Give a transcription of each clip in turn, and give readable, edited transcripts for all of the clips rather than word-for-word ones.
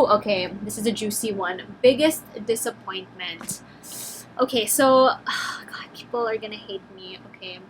Ooh, okay, this is a juicy one. Biggest disappointment. Okay, so, God, people are gonna hate me. Okay.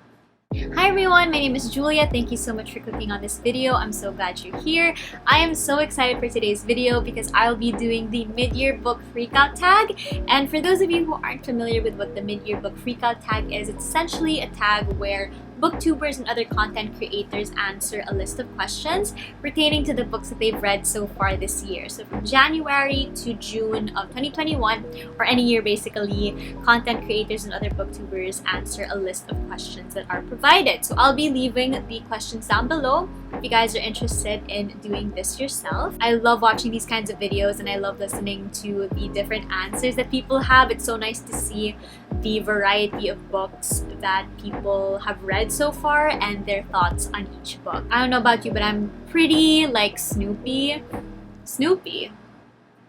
Hi everyone, my name is Julia. Thank you so much for clicking on this video. I'm so glad you're here. I am so excited for today's video because I'll be doing the mid-year book freakout tag. And for those of you who aren't familiar with what the mid-year book freakout tag is, it's essentially a tag where booktubers and other content creators answer a list of questions pertaining to the books that they've read so far this year. So from January to June of 2021, or any year basically, content creators and other booktubers answer a list of questions that are provided. So I'll be leaving the questions down below if you guys are interested in doing this yourself. I love watching these kinds of videos and I love listening to the different answers that people have. It's so nice to see the variety of books that people have read so far and their thoughts on each book. I don't know about you, but I'm pretty like Snoopy.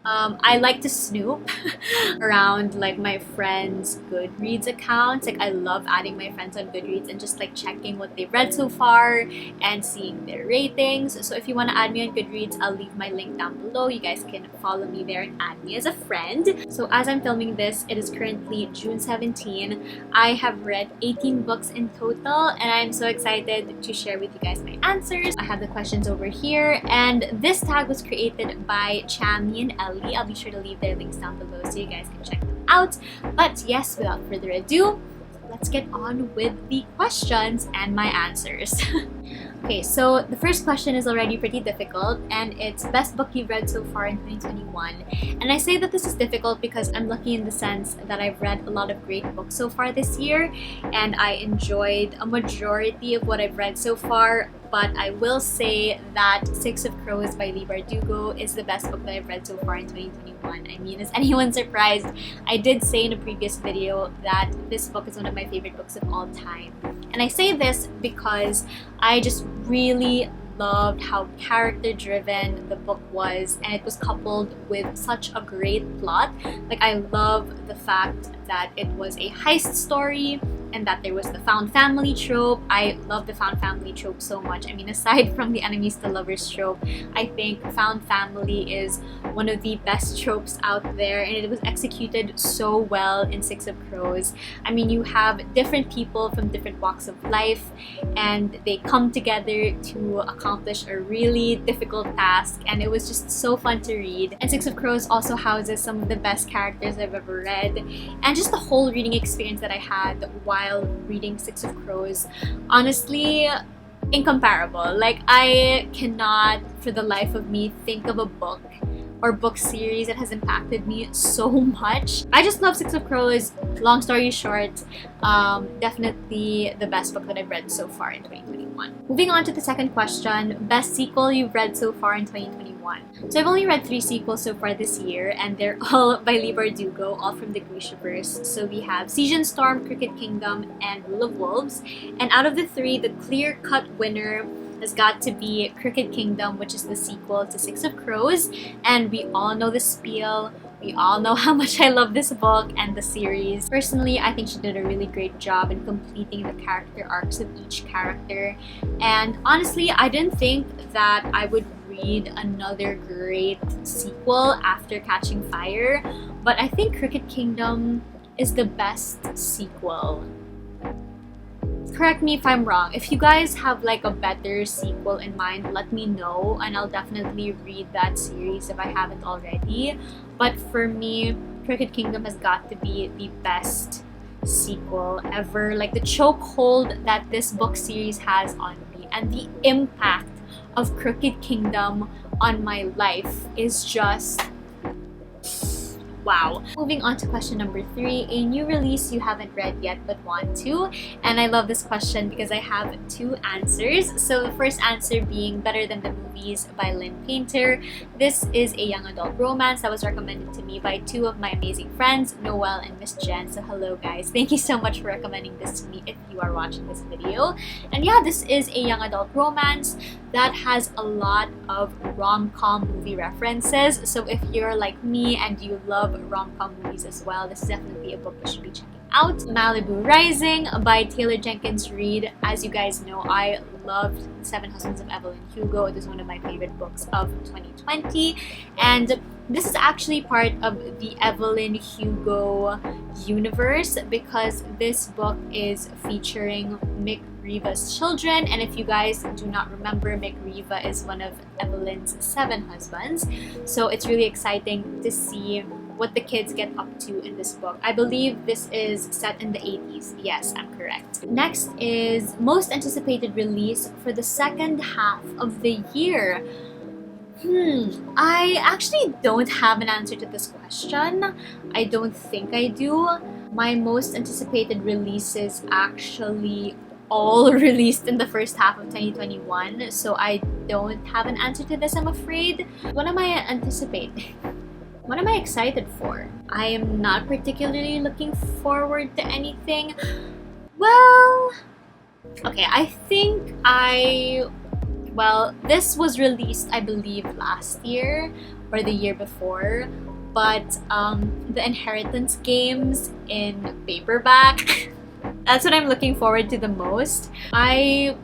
I like to snoop around like my friends' Goodreads accounts. Like I love adding my friends on Goodreads and just like checking what they've read so far and seeing their ratings. So if you want to add me on Goodreads, I'll leave my link down below. You guys can follow me there and add me as a friend. So as I'm filming this, it is currently June 17. I have read 18 books in total and I'm so excited to share with you guys my answers. I have the questions over here and this tag was created by Chami and Ellie. I'll be sure to leave their links down below so you guys can check them out. But yes, without further ado, let's get on with the questions and my answers. Okay, so the first question is already pretty difficult and it's best book you've read so far in 2021. And I say that this is difficult because I'm lucky in the sense that I've read a lot of great books so far this year and I enjoyed a majority of what I've read so far. But I will say that Six of Crows by Leigh Bardugo is the best book that I've read so far in 2021. I mean, is anyone surprised? I did say in a previous video that this book is one of my favorite books of all time. And I say this because I just really loved how character-driven the book was and it was coupled with such a great plot. Like I love the fact that it was a heist story and that there was the found family trope. I love the found family trope so much. I mean, aside from the enemies to lovers trope, I think found family is one of the best tropes out there and it was executed so well in Six of Crows. I mean, you have different people from different walks of life and they come together to accomplish a really difficult task and it was just so fun to read. And Six of Crows also houses some of the best characters I've ever read and just the whole reading experience that I had while reading Six of Crows, honestly incomparable. Like I cannot for the life of me think of a book or book series that has impacted me so much. I just love Six of Crows. Long story short, definitely the best book that I've read so far in 2021. Moving on to the second question, best sequel you've read so far in 2021. So I've only read 3 sequels so far this year and they're all by Leigh Bardugo, all from the Grishaverse. So we have Season Storm, Cricket Kingdom, and Rule of Wolves. And out of the 3, the clear-cut winner has got to be Cricket Kingdom, which is the sequel to Six of Crows. And we all know the spiel. We all know how much I love this book and the series. Personally, I think she did a really great job in completing the character arcs of each character. And honestly, I didn't think that I would read another great sequel after Catching Fire, but I think Cricket Kingdom is the best sequel. Correct me if I'm wrong. If you guys have like a better sequel in mind, let me know and I'll definitely read that series if I haven't already. But for me, Cricket Kingdom has got to be the best sequel ever. Like the chokehold that this book series has on me and the impact of Cricket Kingdom on my life is just wow. Moving on to question number 3, a new release you haven't read yet but want to. And I love this question because I have 2 answers. So the first answer being Better Than the Movies by Lynn Painter. This is a young adult romance that was recommended to me by 2 of my amazing friends, Noelle and Miss Jen. So hello guys, thank you so much for recommending this to me if you are watching this video. And yeah, this is a young adult romance that has a lot of rom-com movie references. So if you're like me and you love rom-com movies as well, this is definitely a book you should be checking out. Malibu Rising by Taylor Jenkins Reid. As you guys know, I loved Seven Husbands of Evelyn Hugo. It is one of my favorite books of 2020, and this is actually part of the Evelyn Hugo universe because this book is featuring Mick Riva's children, and if you guys do not remember, Mick Riva is one of Evelyn's 7 husbands, so it's really exciting to see what the kids get up to in this book. I believe this is set in the 80s. Yes, I'm correct. Next is most anticipated release for the second half of the year. I actually don't have an answer to this question. I don't think I do. My most anticipated releases actually all released in the first half of 2021, so I don't have an answer to this, I'm afraid. What am I anticipating? What am I excited for? I am not particularly looking forward to anything. Well, okay, I think this was released, I believe, last year or the year before, but the Inheritance games in paperback, that's what I'm looking forward to the most. I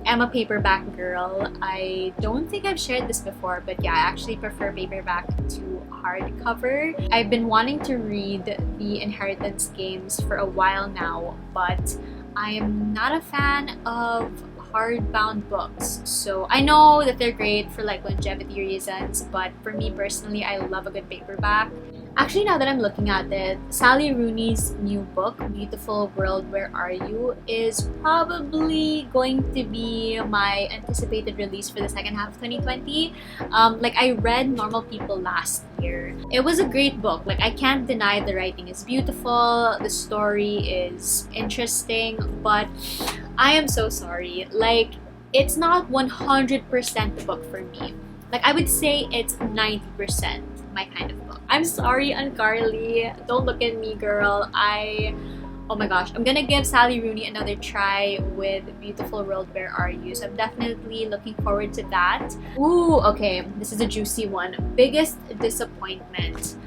am a paperback girl. I don't think I've shared this before, but yeah, I actually prefer paperback to hardcover. I've been wanting to read the Inheritance games for a while now, but I am not a fan of hardbound books. So I know that they're great for like longevity reasons, but for me personally, I love a good paperback. Actually, now that I'm looking at it, Sally Rooney's new book, Beautiful World, Where Are You, is probably going to be my anticipated release for the second half of 2020. I read Normal People last year. It was a great book. Like, I can't deny the writing is beautiful, the story is interesting, but I am so sorry. Like, it's not 100% the book for me. Like, I would say it's 90% my kind of book. I'm sorry, Uncarly. Don't look at me, girl. Oh my gosh. I'm gonna give Sally Rooney another try with Beautiful World, Where Are You? So I'm definitely looking forward to that. Ooh, okay. This is a juicy one. Biggest disappointment.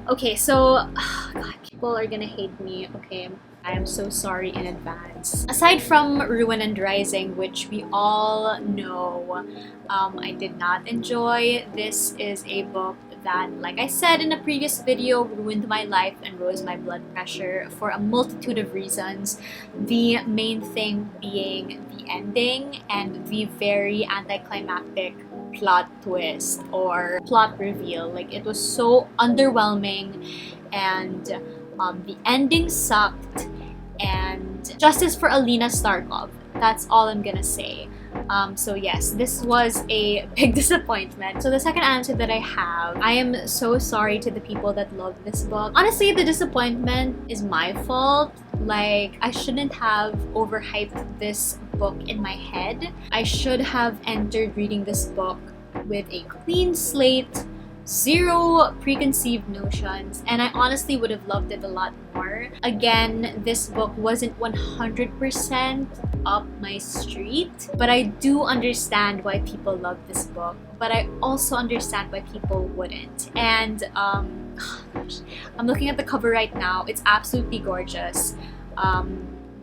Okay, so, God, people are gonna hate me. Okay. I am so sorry in advance. Aside from Ruin and Rising, which we all know I did not enjoy, this is a book that, like I said in a previous video, ruined my life and rose my blood pressure for a multitude of reasons. The main thing being the ending and the very anticlimactic plot twist or plot reveal. Like, it was so underwhelming, and the ending sucked, and justice for Alina Starkov. That's all I'm gonna say. So yes, this was a big disappointment. So the second answer that I have, I am so sorry to the people that love this book. Honestly, the disappointment is my fault. Like, I shouldn't have overhyped this book in my head. I should have entered reading this book with a clean slate, zero preconceived notions, and I honestly would have loved it a lot more. Again, this book wasn't 100% up my street, but I do understand why people love this book, but I also understand why people wouldn't. And gosh, I'm looking at the cover right now. It's absolutely gorgeous.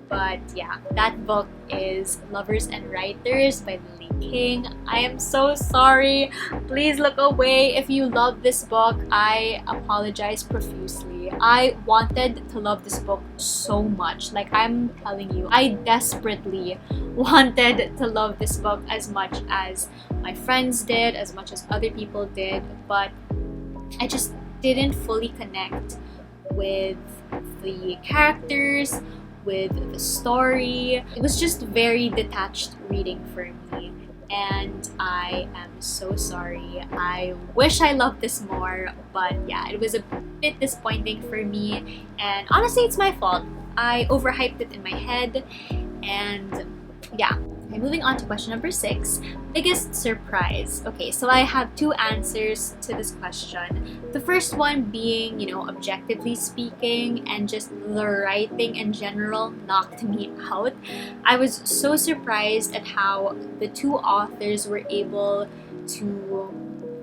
But yeah, that book is Lovers and Writers by Lily King. I am so sorry. Please look away if you love this book. I apologize profusely. I wanted to love this book so much. Like, I'm telling you, I desperately wanted to love this book as much as my friends did, as much as other people did, but I just didn't fully connect with the characters, with the story. It was just very detached reading for me, and I am so sorry. I wish I loved this more, but yeah, it was a bit disappointing for me, and honestly, it's my fault. I overhyped it in my head, and yeah. Okay, moving on to question number 6. Biggest surprise. Okay, so I have 2 answers to this question. The first one being, objectively speaking, and just the writing in general knocked me out. I was so surprised at how the 2 authors were able to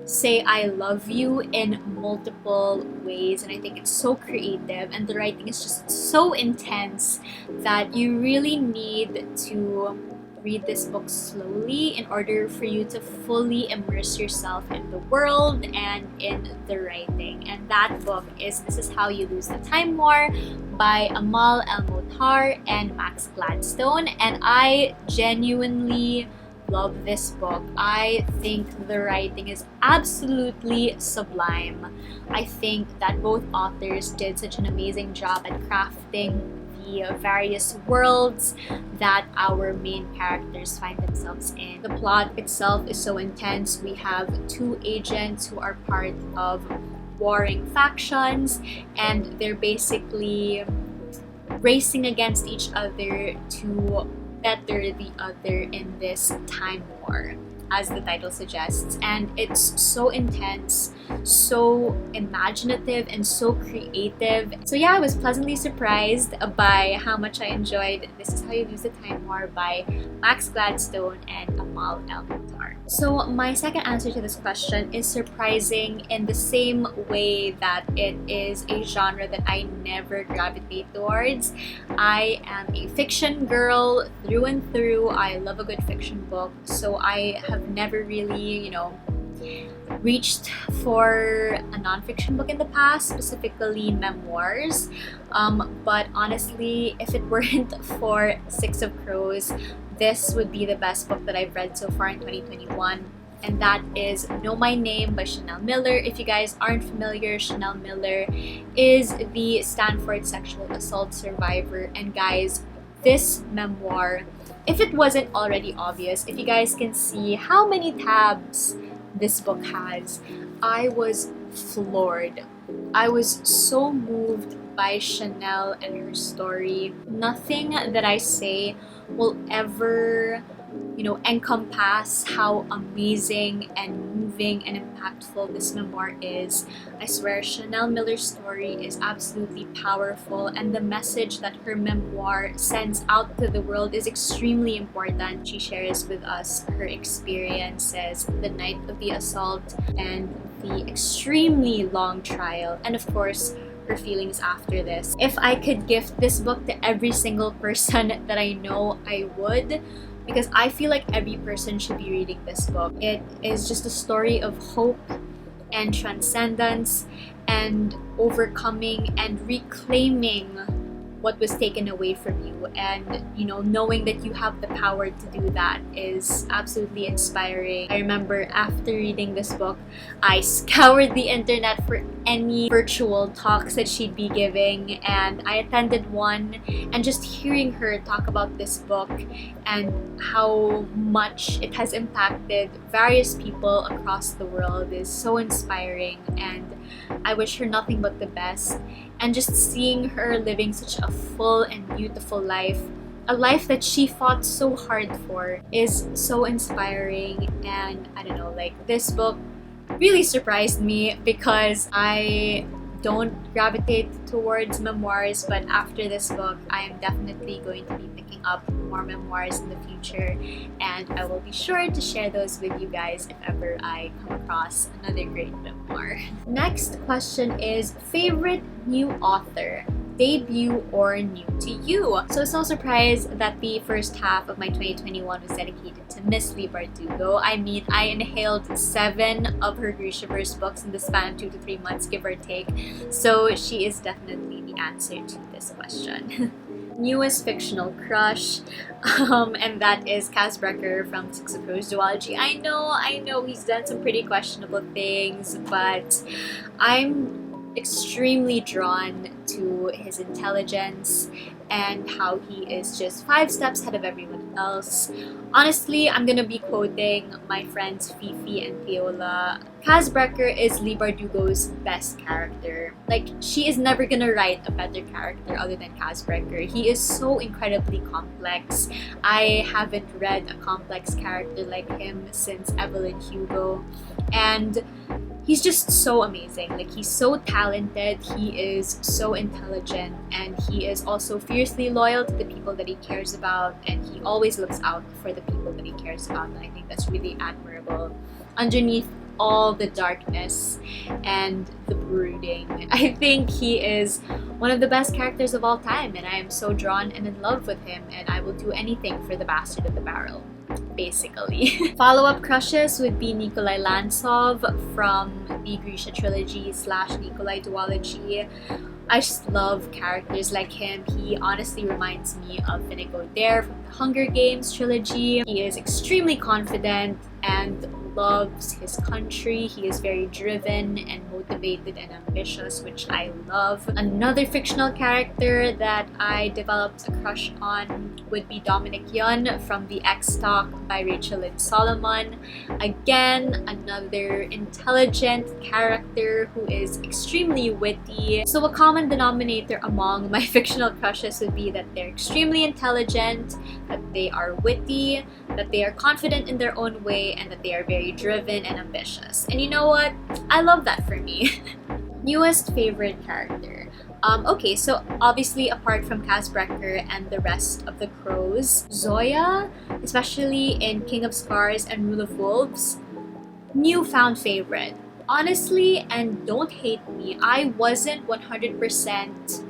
say I love you in multiple ways, and I think it's so creative, and the writing is just so intense that you really need to read this book slowly in order for you to fully immerse yourself in the world and in the writing. And that book is This Is How You Lose the Time War by Amal El-Mohtar and Max Gladstone, and I genuinely love this book. I think the writing is absolutely sublime. I think that both authors did such an amazing job at crafting the various worlds that our main characters find themselves in. The plot itself is so intense. We have two agents who are part of warring factions, and they're basically racing against each other to better the other in this time war, as the title suggests. And it's so intense, so imaginative, and so creative. So yeah, I was pleasantly surprised by how much I enjoyed This Is How You Lose the Time War by Max Gladstone and Amal El-Mohtar. So my second answer to this question is surprising in the same way that it is a genre that I never gravitate towards. I am a fiction girl through and through. I love a good fiction book, so I have never really, reached for a nonfiction book in the past, specifically memoirs. But honestly, if it weren't for Six of Crows, this would be the best book that I've read so far in 2021. And that is Know My Name by Chanel Miller. If you guys aren't familiar, Chanel Miller is the Stanford sexual assault survivor. And guys, this memoir, if it wasn't already obvious, if you guys can see how many tabs this book has, I was floored. I was so moved by Chanel and her story. Nothing that I say will ever, encompass how amazing and moving and impactful this memoir is. I swear, Chanel Miller's story is absolutely powerful, and the message that her memoir sends out to the world is extremely important. She shares with us her experiences the night of the assault and the extremely long trial, and of course, her feelings after this. If I could gift this book to every single person that I know, I would, because I feel like every person should be reading this book. It is just a story of hope and transcendence and overcoming and reclaiming what was taken away from you, and knowing that you have the power to do that is absolutely inspiring. I remember after reading this book, I scoured the internet for any virtual talks that she'd be giving, and I attended one, and just hearing her talk about this book and how much it has impacted various people across the world is so inspiring, and I wish her nothing but the best. And just seeing her living such a full and beautiful life, a life that she fought so hard for, is so inspiring. And I don't know, this book really surprised me because I don't gravitate towards memoirs, but after this book, I am definitely going to be picking up more memoirs in the future, and I will be sure to share those with you guys if ever I come across another great memoir. Next question is favorite new author, debut or new to you? So it's no surprise that the first half of my 2021 was dedicated to Miss Leigh Bardugo. I mean, I inhaled 7 of her Grishaverse books in the span of 2 to 3 months, give or take. So she is definitely the answer to this question. Newest fictional crush, and that is Kaz Brecker from Six of Crows duology. I know he's done some pretty questionable things, but I'm extremely drawn to his intelligence and how he is just 5 steps ahead of everyone else. Honestly, I'm gonna be quoting my friends Fifi and Theola. Kaz Brecker is Leigh Bardugo's best character. She is never gonna write a better character other than Kaz Brecker. He is so incredibly complex. I haven't read a complex character like him since Evelyn Hugo, and he's just so amazing. He's so talented, he is so intelligent, and he is also fiercely loyal to the people that he cares about, and he always looks out for the people that he cares about, and I think that's really admirable. Underneath all the darkness and the brooding. I think he is one of the best characters of all time, and I am so drawn and in love with him, and I will do anything for the Bastard of the Barrel, basically. Follow-up crushes would be Nikolai Lantsov from the Grisha trilogy / Nikolai duology. I just love characters like him. He honestly reminds me of Inigo Dare from the Hunger Games trilogy. He is extremely confident and loves his country. He is very driven and motivated and ambitious, which I love. Another fictional character that I developed a crush on would be Dominic Yun from The X-Talk by Rachel Lynn Solomon. Again, another intelligent character who is extremely witty. So a common denominator among my fictional crushes would be that they're extremely intelligent, that they are witty, that they are confident in their own way, and that they are very driven and ambitious. And you know what? I love that for me. Newest favorite character. Okay, so obviously apart from Kaz Brekker and the rest of the crows, Zoya, especially in King of Scars and Rule of Wolves, newfound favorite. Honestly, and don't hate me, I wasn't 100%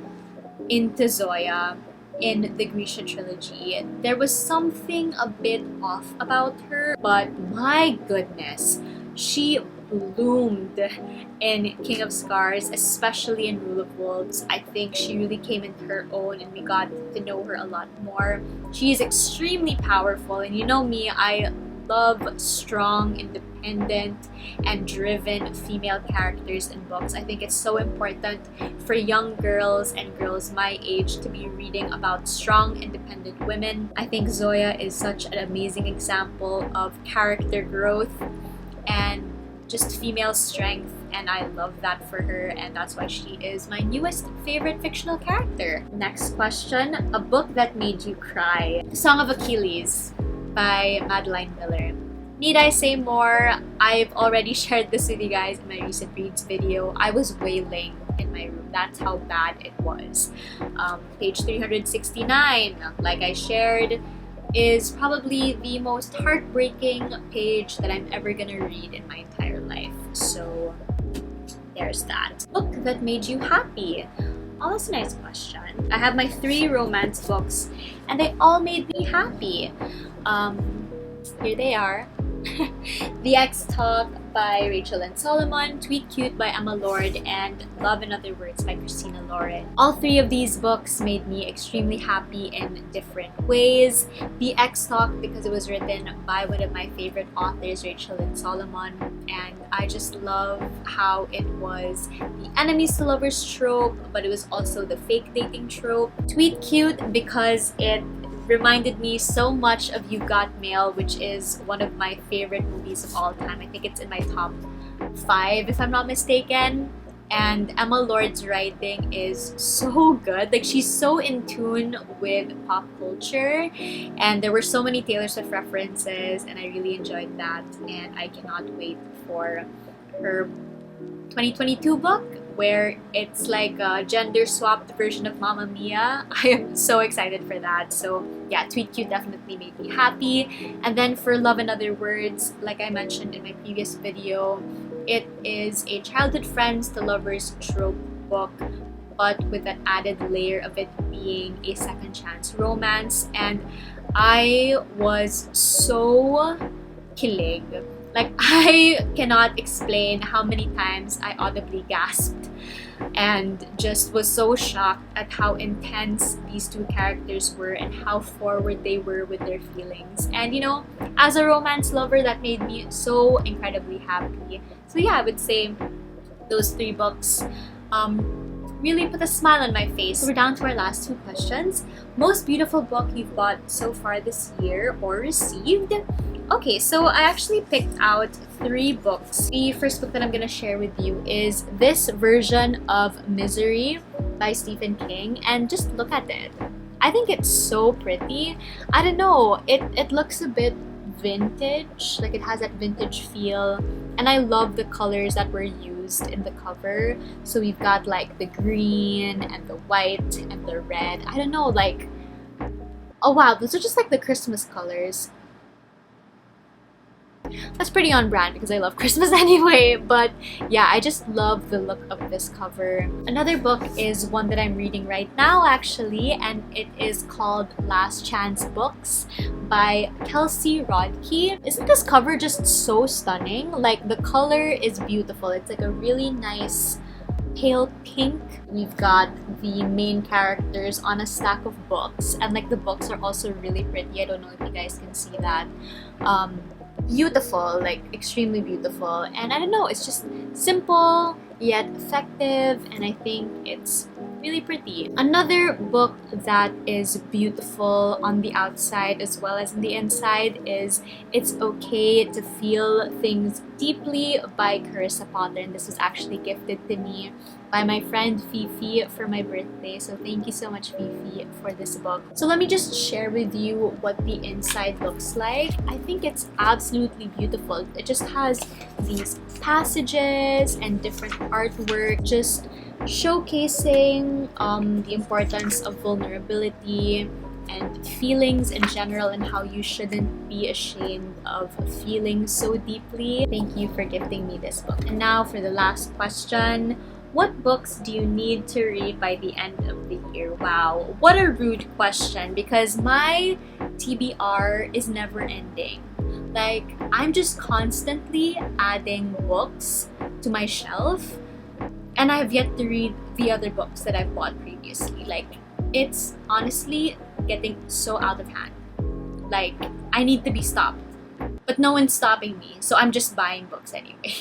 into Zoya in the Grisha trilogy. There was something a bit off about her, but my goodness, she bloomed in King of Scars, especially in Rule of Wolves. I think she really came into her own and we got to know her a lot more. She is extremely powerful, and you know me, I love strong, independent, and driven female characters in books. I think it's so important for young girls and girls my age to be reading about strong, independent women. I think Zoya is such an amazing example of character growth and just female strength, and I love that for her, and that's why she is my newest favorite fictional character. Next question, a book that made you cry. Song of Achilles by Madeline Miller. Need I say more? I've already shared this with you guys in my recent reads video. I was wailing in my room. That's how bad it was. Page 369, like I shared, is probably the most heartbreaking page that I'm ever gonna read in my entire life. So there's that. Book that made you happy. Oh, that's a nice question. I have my 3 romance books and they all made me happy. Here they are. The X-Talk by Rachel Lynn Solomon, Tweet Cute by Emma Lord, and Love in Other Words by Christina Lauren. All 3 of these books made me extremely happy in different ways. The X-Talk because it was written by one of my favorite authors, Rachel Lynn Solomon, and I just love how it was the enemies to lovers trope, but it was also the fake dating trope. Tweet Cute because it reminded me so much of You Got Mail, which is one of my favorite movies of all time. I think it's in my top 5 if I'm not mistaken. And Emma Lord's writing is so good. Like, she's so in tune with pop culture, and there were so many Taylor Swift references, and I really enjoyed that, and I cannot wait for her 2022 book, where it's like a gender-swapped version of Mamma Mia. I am so excited for that. So yeah, Tweet Cute definitely made me happy. And then for Love in Other Words, like I mentioned in my previous video, it is a childhood friends to lovers trope book, but with that added layer of it being a second chance romance. And I was so kilig. Like, I cannot explain how many times I audibly gasped and just was so shocked at how intense these 2 characters were and how forward they were with their feelings. And you know, as a romance lover, that made me so incredibly happy. So yeah, I would say those 3 books really put a smile on my face. So we're down to our last 2 questions. Most beautiful book you've bought so far this year or received? Okay, so I actually picked out 3 books. The first book that I'm gonna share with you is this version of Misery by Stephen King, and just look at it. I think it's so pretty. I don't know, it looks a bit vintage, like it has that vintage feel, and I love the colors that were used in the cover. So we've got like the green and the white and the red. I don't know, like, oh wow, those are just like the Christmas colors. That's pretty on brand because I love Christmas anyway. But yeah, I just love the look of this cover. Another book is one that I'm reading right now actually, and it is called Last Chance Books by Kelsey Rodkey. Isn't this cover just so stunning? Like, the color is beautiful. It's like a really nice pale pink. We've got the main characters on a stack of books, and like the books are also really pretty. I don't know if you guys can see that. Beautiful, like extremely beautiful, and I don't know, it's just simple yet effective, and I think it's really pretty. Another book that is beautiful on the outside as well as on the inside is It's Okay to Feel Things Deeply by Carissa Potter, and this was actually gifted to me by my friend Fifi for my birthday. So thank you so much, Fifi, for this book. So let me just share with you what the inside looks like. I think it's absolutely beautiful. It just has these passages and different artwork just showcasing the importance of vulnerability and feelings in general, and how you shouldn't be ashamed of feeling so deeply. Thank you for gifting me this book. And now for the last question. What books do you need to read by the end of the year? Wow, what a rude question, because my TBR is never ending. Like, I'm just constantly adding books to my shelf, and I've yet to read the other books that I've bought previously. Like, it's honestly getting so out of hand. Like, I need to be stopped, but no one's stopping me, so I'm just buying books anyway.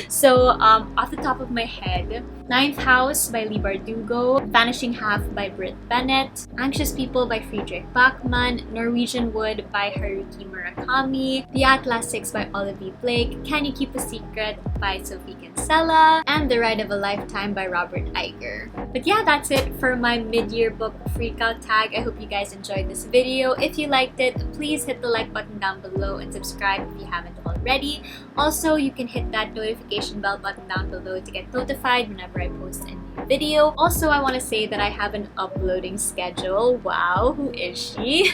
So, off the top of my head, Ninth House by Lee Bardugo, Vanishing Half by Britt Bennett, Anxious People by Friedrich Bachmann, Norwegian Wood by Haruki Murakami, The Atlas 6 by Olivia Blake, Can You Keep a Secret by Sophie Kinsella, and The Ride of a Lifetime by Robert Iger. But yeah, that's it for my mid-year book freakout tag. I hope you guys enjoyed this video. If you liked it, please hit the like button down below and subscribe if you haven't already. Also, you can hit that notification bell button down below to get notified whenever I post a new video. Also, I want to say that I have an uploading schedule. Wow, who is she?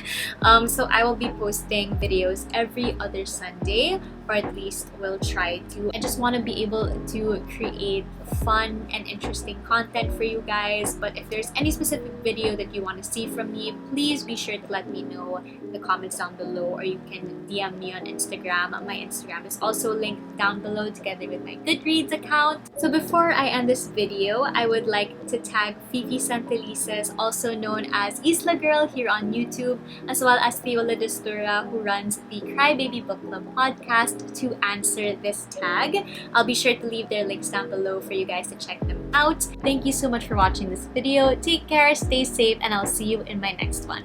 So I will be posting videos every other Sunday, or at least will try to. I just want to be able to create fun and interesting content for you guys. But if there's any specific video that you want to see from me, please be sure to let me know in the comments down below, or you can DM me on Instagram. My Instagram is also linked down below together with my Goodreads account. So before I end this video, I would like to tag Fifi Santelices, also known as Isla Girl here on YouTube, as well as Theola Destura, who runs the Crybaby Bookclub podcast, to answer this tag. I'll be sure to leave their links down below for you guys to check them out. Thank you so much for watching this video. Take care, stay safe, and I'll see you in my next one.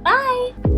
Bye!